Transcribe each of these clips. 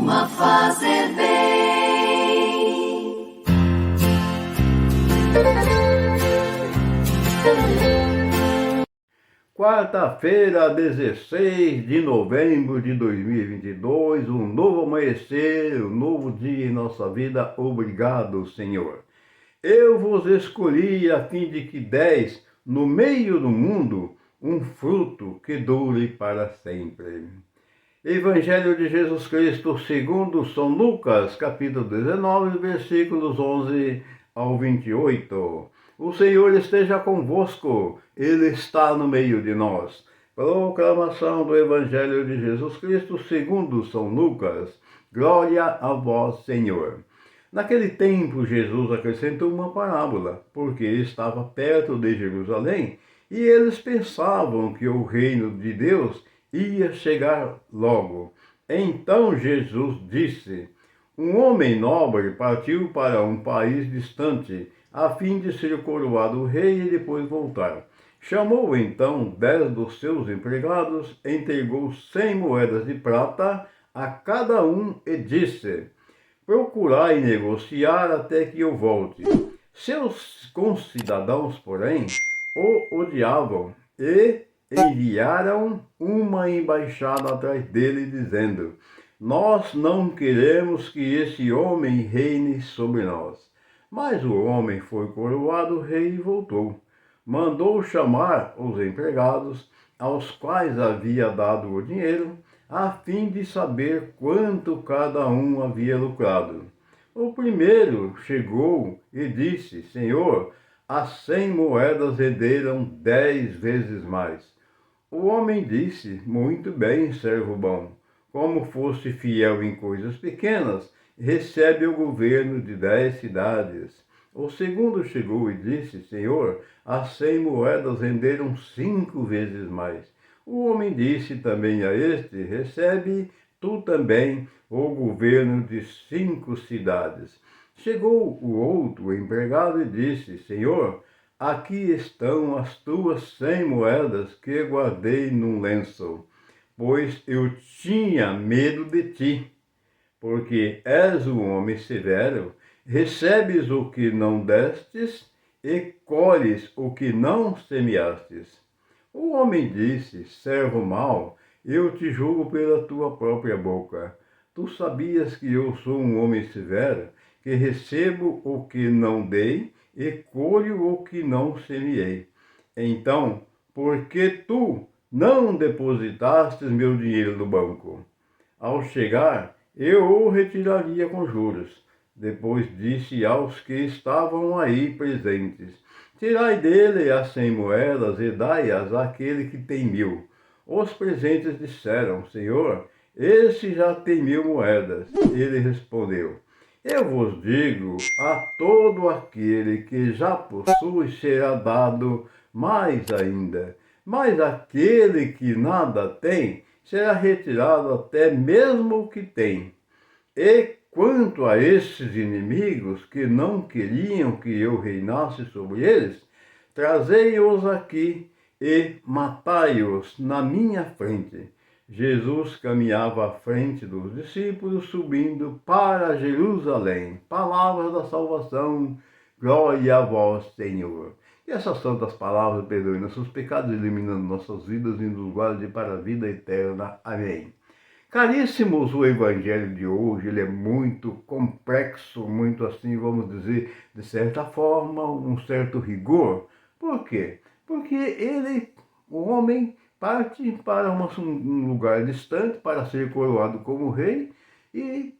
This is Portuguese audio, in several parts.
costuma fazer bem. Quarta-feira, 16 de novembro de 2022, um novo amanhecer, um novo dia em nossa vida. Obrigado, Senhor. Eu vos escolhi a fim de que deis no meio do mundo um fruto que dure para sempre. Evangelho de Jesus Cristo segundo São Lucas, capítulo 19, versículos 11 ao 28. O Senhor esteja convosco, Ele está no meio de nós. Proclamação do Evangelho de Jesus Cristo segundo São Lucas. Glória a vós, Senhor. Naquele tempo, Jesus acrescentou uma parábola, porque estava perto de Jerusalém, e eles pensavam que o reino de Deus ia chegar logo. Então Jesus disse: um homem nobre partiu para um país distante, a fim de ser coroado rei e depois voltar. Chamou então 10 dos seus empregados, entregou 100 moedas de prata a cada um e disse: procurai negociar até que eu volte. Seus concidadãos, porém, o odiavam e enviaram uma embaixada atrás dele, dizendo: nós não queremos que esse homem reine sobre nós. Mas o homem foi coroado rei e voltou. Mandou chamar os empregados, aos quais havia dado o dinheiro, a fim de saber quanto cada um havia lucrado. O primeiro chegou e disse: Senhor, as 100 moedas renderam 10 vezes mais. O homem disse: muito bem, servo bom. Como foste fiel em coisas pequenas, recebe o governo de 10 cidades. O segundo chegou e disse: Senhor, as 100 moedas renderam 5 vezes mais. O homem disse também a este: recebe tu também o governo de 5 cidades. Chegou o outro empregado e disse: Senhor, aqui estão as tuas 100 moedas que guardei num lenço, pois eu tinha medo de ti, porque és um homem severo, recebes o que não destes e colhes o que não semeastes. O homem disse: servo mau, eu te julgo pela tua própria boca. Tu sabias que eu sou um homem severo, que recebo o que não dei e colho o que não semeei. Então, por que tu não depositastes meu dinheiro no banco? Ao chegar, eu o retiraria com juros. Depois disse aos que estavam aí presentes: tirai dele as 100 moedas e dai-as àquele que tem 1000. Os presentes disseram: Senhor, esse já tem 1000 moedas. Ele respondeu: eu vos digo, a todo aquele que já possui será dado mais ainda, mas aquele que nada tem será retirado até mesmo o que tem. E quanto a esses inimigos que não queriam que eu reinasse sobre eles, trazei-os aqui e matai-os na minha frente. Jesus caminhava à frente dos discípulos, subindo para Jerusalém. Palavras da salvação, glória a vós, Senhor. E essas santas palavras perdoem nossos pecados, eliminando nossas vidas e nos guarde para a vida eterna. Amém. Caríssimos, o Evangelho de hoje ele é muito complexo, muito assim, vamos dizer, de certa forma, um certo rigor. Por quê? Porque o homem, parte para um lugar distante para ser coroado como rei e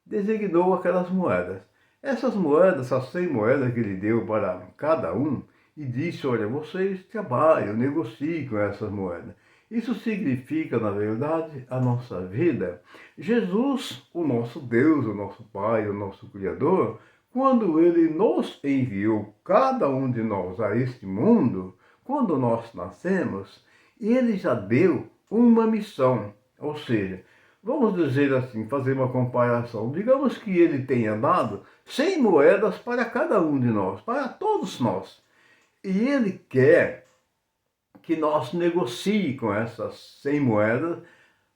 designou aquelas moedas. Essas moedas, essas 100 moedas que ele deu para cada um, e disse: olha, vocês trabalham, negociem com essas moedas. Isso significa, na verdade, a nossa vida. Jesus, o nosso Deus, o nosso Pai, o nosso Criador, quando Ele nos enviou, cada um de nós, a este mundo, quando nós nascemos, Ele já deu uma missão. Ou seja, vamos dizer assim, fazer uma comparação. Digamos que Ele tenha dado 100 moedas para cada um de nós, para todos nós. E Ele quer que nós negocie com essas 100 moedas,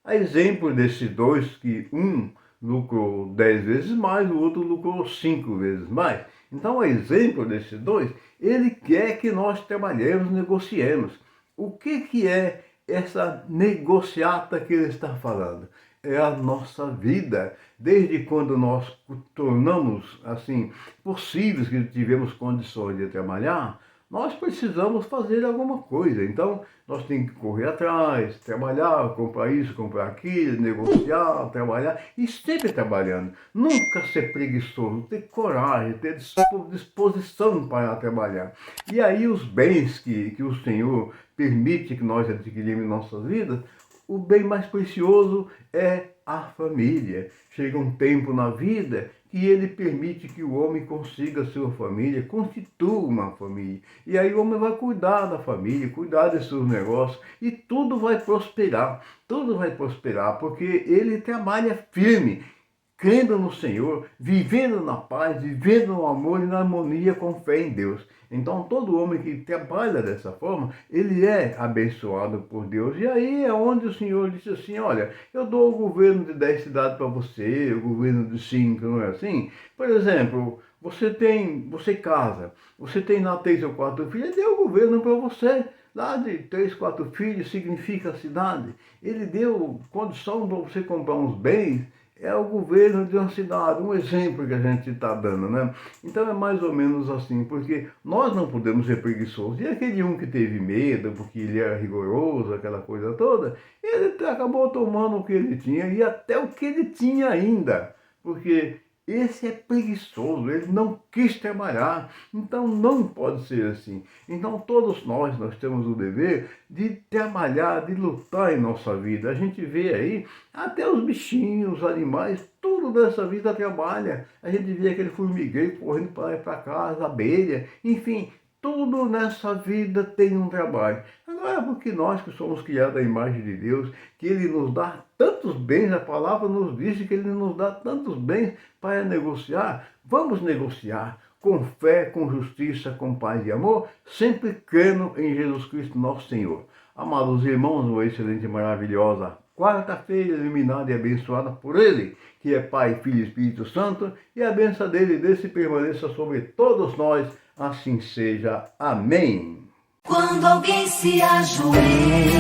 a exemplo desses dois, que um lucrou 10 vezes mais, o outro lucrou 5 vezes mais. Então, a exemplo desses dois, ele quer que nós trabalhemos, negociemos. O que é essa negociata que ele está falando? É a nossa vida. Desde quando nós tornamos assim possíveis que tivemos condições de trabalhar, nós precisamos fazer alguma coisa. Então, nós temos que correr atrás, trabalhar, comprar isso, comprar aquilo, negociar, trabalhar e sempre trabalhando. Nunca ser preguiçoso, ter coragem, ter disposição para trabalhar. E aí os bens que o Senhor permite que nós adquirimos em nossas vidas, o bem mais precioso é a família. Chega um tempo na vida que ele permite que o homem consiga a sua família, constitua uma família. E aí o homem vai cuidar da família, cuidar dos seus negócios e tudo vai prosperar, porque ele trabalha firme, crendo no Senhor, vivendo na paz, vivendo no amor e na harmonia com fé em Deus. Então, todo homem que trabalha dessa forma, ele é abençoado por Deus. E aí é onde o Senhor disse assim, olha, eu dou o governo de 10 cidades para você, o governo de 5, não é assim? Por exemplo, você casa, você tem lá 3 ou 4 filhos, ele deu o governo para você. Lá de 3, 4 filhos significa a cidade. Ele deu condição para você comprar uns bens. É o governo de uma cidade, um exemplo que a gente está dando, né? Então é mais ou menos assim, porque nós não podemos ser preguiçosos. E aquele um que teve medo, porque ele era rigoroso, aquela coisa toda, ele acabou tomando o que ele tinha e até o que ele tinha ainda, porque esse é preguiçoso, ele não quis trabalhar, então não pode ser assim. Então todos nós temos o dever de trabalhar, de lutar em nossa vida. A gente vê aí, até os bichinhos, os animais, tudo dessa vida trabalha. A gente vê aquele formigueiro correndo para lá e para cá, as abelhas, enfim, tudo nessa vida tem um trabalho. Agora, porque nós que somos criados à imagem de Deus, que Ele nos dá tantos bens, a palavra nos diz que Ele nos dá tantos bens para negociar, vamos negociar com fé, com justiça, com paz e amor, sempre crendo em Jesus Cristo, nosso Senhor. Amados irmãos, uma excelente e maravilhosa quarta-feira, iluminada e abençoada por Ele, que é Pai, Filho e Espírito Santo, e a bênção dele desce e permaneça sobre todos nós. Assim seja. Amém. Quando alguém se ajoelha